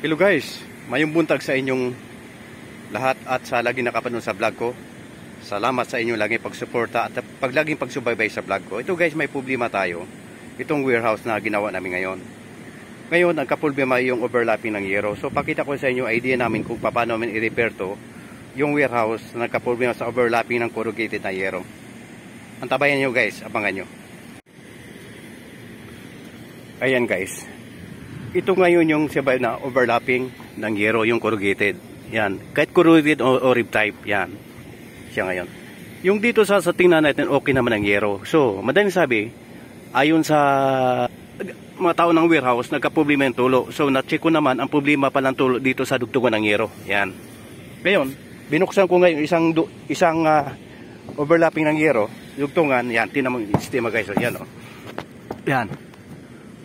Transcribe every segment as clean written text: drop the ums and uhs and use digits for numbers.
Hello guys, mayong buntag sa inyong lahat at sa lagi nakapanood sa vlog ko. Salamat sa inyong laging pagsuporta at laging pagsubaybay sa vlog ko. Ito guys, may problema tayo. Itong warehouse na ginawa namin ngayon. Ngayon, ang kaproblema yung overlapping ng yero. So pakita ko sa inyo idea namin kung paano namin i-repair to yung warehouse na nagkaproblema sa overlapping ng corrugated na yero. Antabayan nyo guys, abangan nyo. Ayan guys. Ito ngayon yung sabay na overlapping ng yero, yung corrugated. Yan. Kahit corrugated o rib type, yan. Siya ngayon. Yung dito sa tingnan natin, okay naman ang yero. So, madaling sabi, ayon sa mga tao ng warehouse, nagka-problema yung tulo. So, na-check ko naman, ang problema palang tulo dito sa dugtungan ng yero. Yan. Ngayon, binuksan ko ngayon isang overlapping ng yero, dugtungan. Yan, tinamang sistema guys. Yan o. Yan.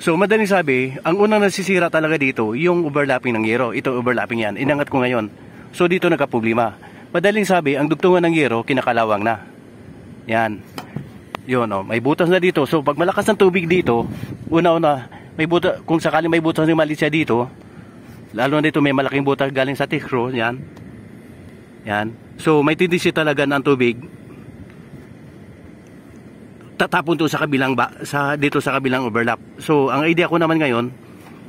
So, madaling sabi, ang unang nasisira talaga dito, yung overlapping ng yero. Ito, overlapping yan. Inangat ko ngayon. So, dito nagka-problema. Madaling sabi, ang dugtungan ng yero, kinakalawang na. Yan. Yun, oh, may butas na dito. So, pag malakas ng tubig dito, una-una, may butas, kung sakaling may butas ng malisya dito, lalo na dito may malaking butas galing sa tikro, yan. Yan. So, may tendency talaga ng tubig tatapon to sa kabilang dito sa kabilang overlap. So ang idea ko naman ngayon,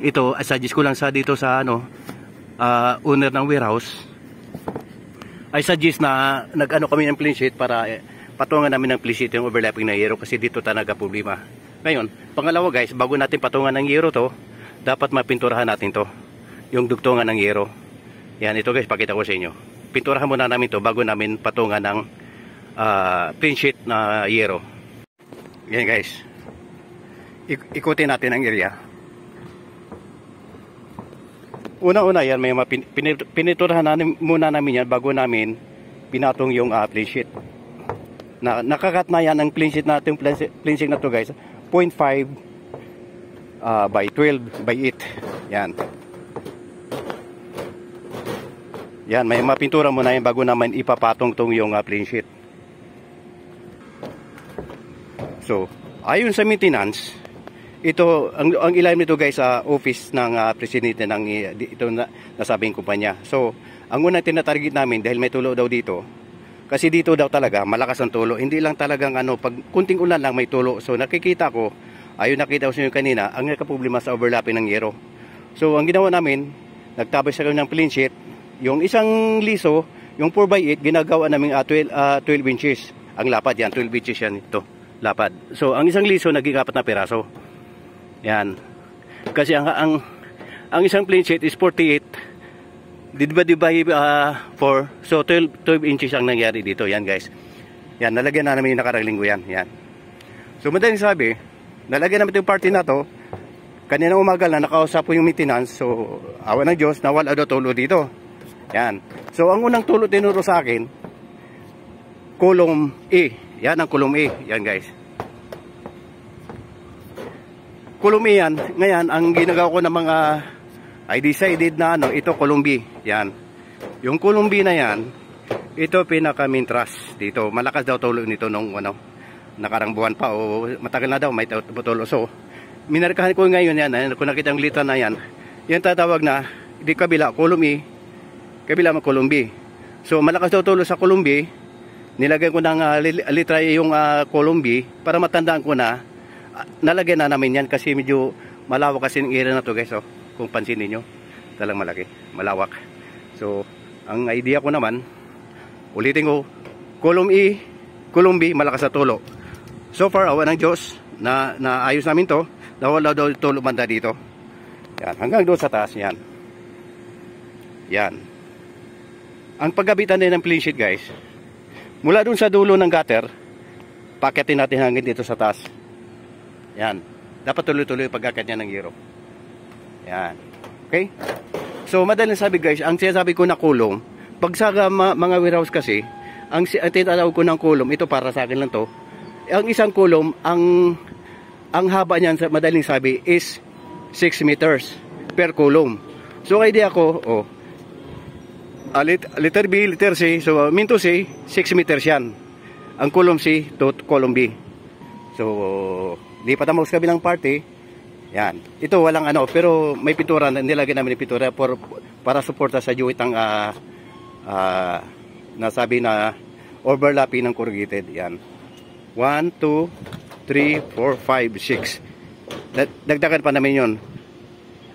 ito suggest ko lang sa dito sa owner ng warehouse. I suggest na nag-ano kami ng clean sheet para patungan namin ng clean sheet yung overlapping na yero kasi dito talaga problema. Ngayon, pangalawa guys, bago natin patungan ng yero to, dapat mapinturahan natin to. Yung dugtungan ng yero. Yan, ito guys, pakita ko sa inyo. Pinturahan muna namin to bago namin patungan ng clean sheet na yero. Yan guys, ikutin natin ang area. Una-una yan, may piniturahan muna namin yan bago namin pinatong yung clean sheet. Nakakat na yan ang clean sheet natin, clean sheet na to guys, 0.5 by 12 by 8. Yan. Yan, may mapintura muna yan bago naman ipapatong tong yung clean sheet. So, ayon sa maintenance, ito ang ilalim nito guys sa office ng presidente ng ito nasabing kumpanya. So, ang unang tinatarget namin dahil may tulo daw dito. Kasi dito daw talaga malakas ang tulo. Hindi lang talagang pag kunting ulan lang may tulo. So, nakikita ko, ayon nakita ko sa inyo kanina, ang nagka-problema sa overlapping ng yero. So, ang ginawa namin, nagtabay sa kami ng clean sheet. Yung isang liso, yung 4x8 ginagawa namin 12 inches. Ang lapad yan, 12 inches yan ito. Lapad. So, ang isang liso naging 4 na piraso. Yan. Kasi ang isang plain sheet is 48. Divide 4. So, 12 inches ang nangyari dito. Yan, guys. Yan, nalagyan na namin yung nakarang linggo yan. Yan. So, madaling sabi, nalagyan namin itong party na to. Kanina umagal na nakausap po yung maintenance. So, awa ng Diyos, nawala daw tulo dito. Yan. So, ang unang tulo tinuro sa akin, column A. Yan ang column A. Yan guys. Column A yan. Ngayon, ang ginagawa ko ng mga I decided na ito column B. Yan. Yung column B na yan, ito pinaka-mintras dito. Malakas daw tulo nito nung nakarang buwan pa o matagal na daw may tulo. So, minarkahan ko ngayon yan. Kung nakita ang lita na yan, yan tatawag na di kabila column A, kabila ang column B. So, malakas daw tulo sa column B. Nilagyan ko ng litra yung column B para matandaan ko na nalagyan na namin yan kasi medyo malawak kasi ng area na to guys. Oh, kung pansinin nyo, talang malaki, malawak. So, ang idea ko naman, ulitin ko, column E, column B, malakas na tulo. So far, awa ng Diyos, na ayos namin to, nawala daw tulo banda dito. Yan, hanggang doon sa taas, yan. Yan. Ang paggabitan din ng clean sheet guys, mula dun sa dulo ng gutter, paketin natin hanggang dito sa taas. Yan. Dapat tuloy-tuloy pag-akit niya ng yero. Yan. Okay? So, madaling sabi guys, ang sinasabi ko na kulong, pag sa mga warehouse kasi, ang tinatawag ko ng kulong, ito para sa akin lang to, ang isang kulong, ang haba niyan, madaling sabi, is 6 meters per kulong. So, idea ko, letter B, letter C. So, mean to say, 6 meters yan. Ang column C to column B. So, lipat ang sa kabilang party. Yan. Ito walang ano, pero may pintura, nilagyan namin ng pintura para suporta sa joint ng nasabi na overlapping ng corrugated. Yan. 1, 2, 3, 4, 5, 6. Dagdagan pa namin yon.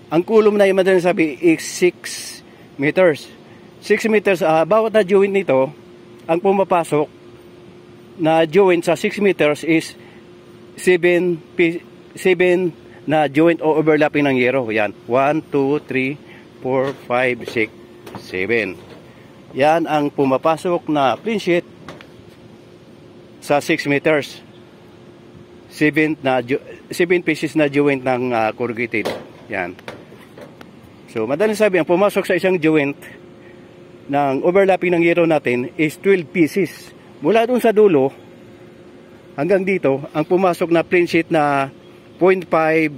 Ang kulom na yung madaling sabi is 6 meters. 6 meters, bawat na joint nito, ang pumapasok na joint sa 6 meters is 7 na joint o overlapping ng yero. Yan. 1, 2, 3, 4, 5, 6, 7. Yan ang pumapasok na clean sheet sa 6 meters. 7 pieces na joint ng corrugated. Yan. So, madaling sabi, ang pumasok sa isang joint ng overlapping ng yero natin is 12 pieces. Mula dun sa dulo hanggang dito, ang pumasok na clean sheet na 0.5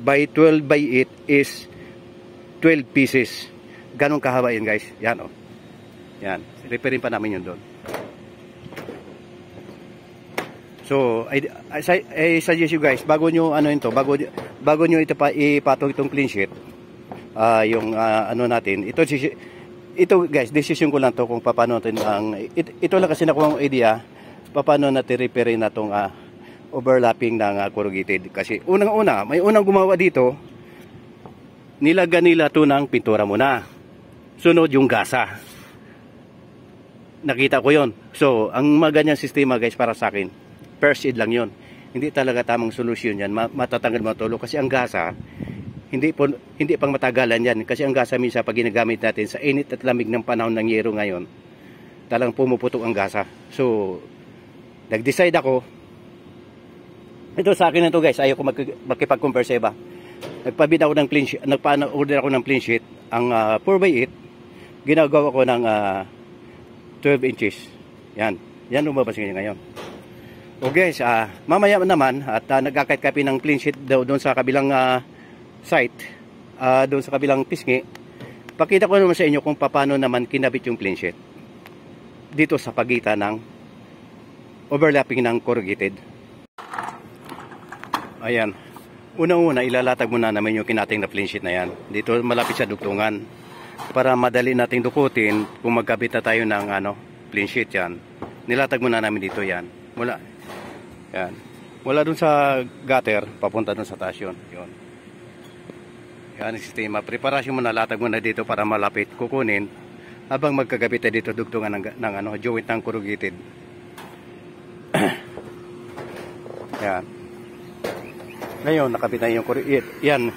by 12 by 8 is 12 pieces. Ganong kahaba yun, guys. Yan, oh. Yan. Referin pa namin yun doon. So, I suggest you guys, bago nyo ano ito, bago nyo ito ipatong itong clean sheet, yung ano natin, ito guys, decision ko lang to kung paano natin ito lang kasi nakuha ng idea paano natin repairin na itong overlapping ng corrugated. Kasi unang-una, may unang gumawa dito, nilagyan nila ito ng pintura muna. Sunod yung gasa. Nakita ko yon. So, ang maganyang sistema guys para sa akin, first aid lang yon. Hindi talaga tamang solusyon yan. Matatanggal mo tulo kasi ang gasa, hindi pang matagalan yan. Kasi ang gasa minsan pag ginagamit natin sa init at lamig ng panahon ng yero ngayon, talang pumuputok ang gasa. So, nag-decide ako, ito sa akin na to guys, ayaw ko makipag-compare sa iba. Nagpabid ako ng clean sheet, nagpa-order ako ng clean sheet, ang 4x8, ginagawa ko ng 12 inches. Yan lumabas ngayon. O guys, mamaya naman, at nagkakait-kapi ng clean sheet doon sa kabilang site, doon sa kabilang pisngi, pakita ko naman sa inyo kung paano naman kinabit yung clean sheet dito sa pagitan ng overlapping ng corrugated. Ayan. Unang-una, ilalatag muna namin yung kinating na clean sheet na yan. Dito malapit sa dugtungan. Para madali nating dukutin kung magkabit na tayo ng clean sheet yan. Nilatag muna namin dito yan. Mula dun sa gutter, papunta dun sa taas yun. Yan ang sistema. Preparasyon muna, latag muna dito para malapit. Kukunin habang magkagabit na dito dugtungan ng joint ng corrugated. Yan. Ngayon, nakabit na yung corrugated. Yan.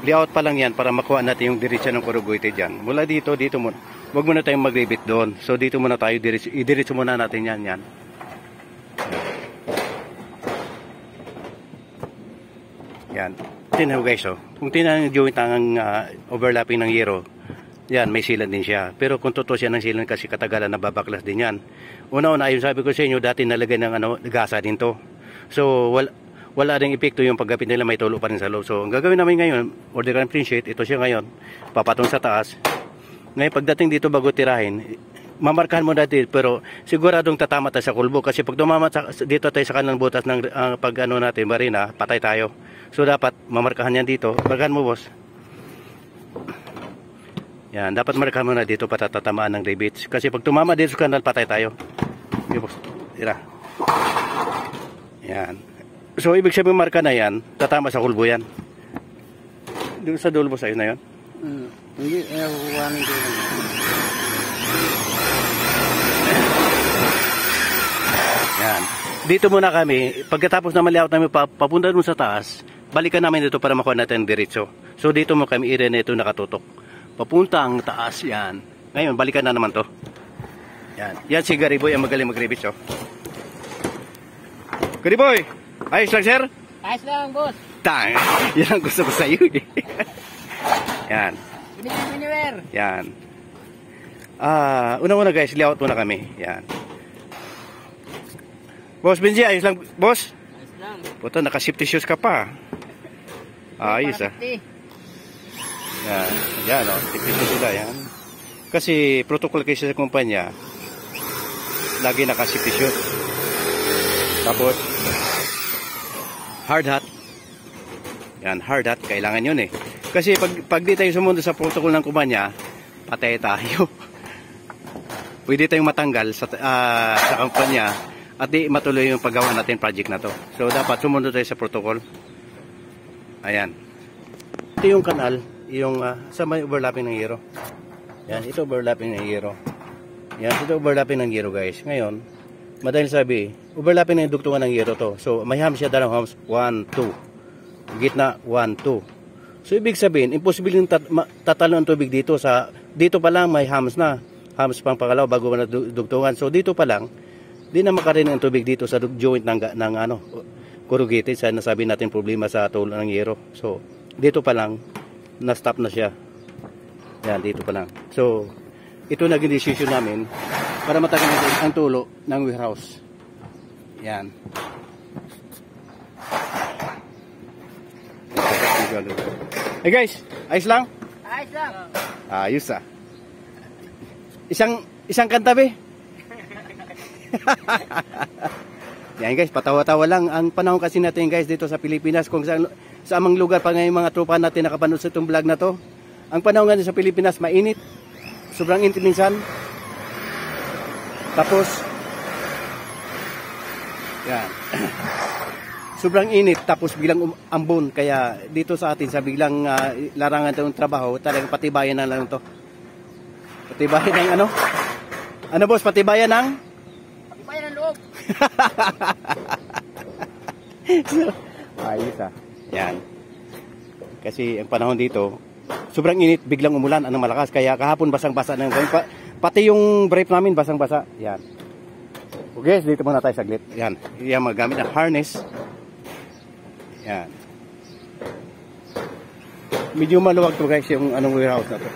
Layout pa lang yan para makuha natin yung diretso ng corrugated yan. Mula dito muna. Huwag muna tayong mag-rebit doon. So, dito muna tayo, idiretso muna natin yan. Yan. Tingnan guys, kung tingnan yung joint ang overlapping ng yero, yan, may silan din siya. Pero kung totoo siya ng silan kasi katagalan, nababaklas din yan. Una-una, ayun sabi ko sa inyo, dati nalagay ng gasa din to. So, wala ring epekto yung paggapit nila, may tulo pa rin sa loob. So, ang gagawin namin ngayon, order ng print sheet, ito siya ngayon, papatong sa taas. Ngayon, pagdating dito bago tirahin, mamarkahan mo dati, pero siguradong tatama tayo sa kulbo. Kasi pag tumama dito tayo sa kanang butas ng pag natin, marina, patay tayo. So, dapat mamarkahan yan dito. Markahan mo, boss. Yan, dapat markahan mo na dito patatamaan ng rivets. Kasi pag tumama dito sa kanal, patay tayo. Okay, boss. Tira. Yan. So, ibig sabihin marka na yan, tatama sa kulbo yan. Doon sa dulo boss, ayun na yun. Hindi, kukuhanin ko lang. Yan. Dito muna kami, pagkatapos na layout namin papunta dun sa taas, balikan namin dito para makuha natin diretso. So dito mo kami ire na ito nakatutok. Papunta ang taas yan. Ngayon, balikan na naman to. Yan. Yan si Gariboy ang magaling mag-revit. Gariboy! Ayos lang, sir? Ayos lang, boss. Tang! Yan ang gusto ko sa iyo. Yan. Yan. Una-una guys, layout muna kami. Yan. Boss Benji, ayos lang, boss? Ayos lang. Puto, naka-safety shoes ka pa. Ayos Yan. Yan, safety shoes sila, yan. Kasi protocol kasi sa kumpanya, lagi naka-safety shoes. Tapos, hard hat. Yan, hard hat, kailangan yun eh. Kasi pag di tayo sumunod sa protocol ng kumpanya, patay tayo. Pwede tayong matanggal sa kumpanya at di matuloy yung paggawa natin project na to. So dapat sumunod tayo sa protocol. Ayan. Ito yung kanal, yung sa may overlapping ng yero. Yan, ito overlapping ng yero. Yan, ito overlapping ng yero guys. Ngayon, madaling sabi, overlapping ng dugtungan ng yero to. So may hams siya, dalawang hams, 1, 2. Gitna 1, 2. So ibig sabihin, imposible yung tatalo ng tubig dito dito pa lang may hams na. Hams pang pangalaw bago na dugtungan. So dito pa lang, di na makarinig ang tubig dito sa joint ng corrugated. Sa nasabi natin problema sa tulo ng yero. So dito pa lang, na-stop na siya. Yan, dito pa lang. So ito naging decision namin para matagal ang tulo ng warehouse. Yan. Hey guys, ayos lang? Ayos lang. Ayos Isang kanta be. Yan guys, patawa-tawa lang. Ang panahon kasi natin guys dito sa Pilipinas, kung sa amang lugar pa ngayon mga tropa natin nakapanood sa itong vlog na to. Ang panahon ngayon sa Pilipinas, mainit. Sobrang init minsan. Tapos, yan. Sobrang init tapos biglang ambon, kaya dito sa atin sa biglang larangan ng trabaho, talagang patibayan na lang to. Patibayan ng ano? Ano boss, patibayan ng? Patibayan ng loob. Ayos Yan. Kasi ang panahon dito, sobrang init, biglang umulan, anong malakas, kaya kahapon basang-basa na pati yung brief namin basang-basa. Yan. Okay, dito muna tayo saglit. Yan. Yan magamit ng harness. Yan. Medyo maluwag to guys yung anong warehouse na to.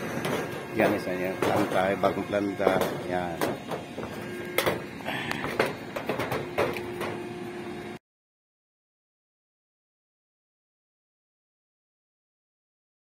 Yan isa yan. Planta, bagong planta. Yan.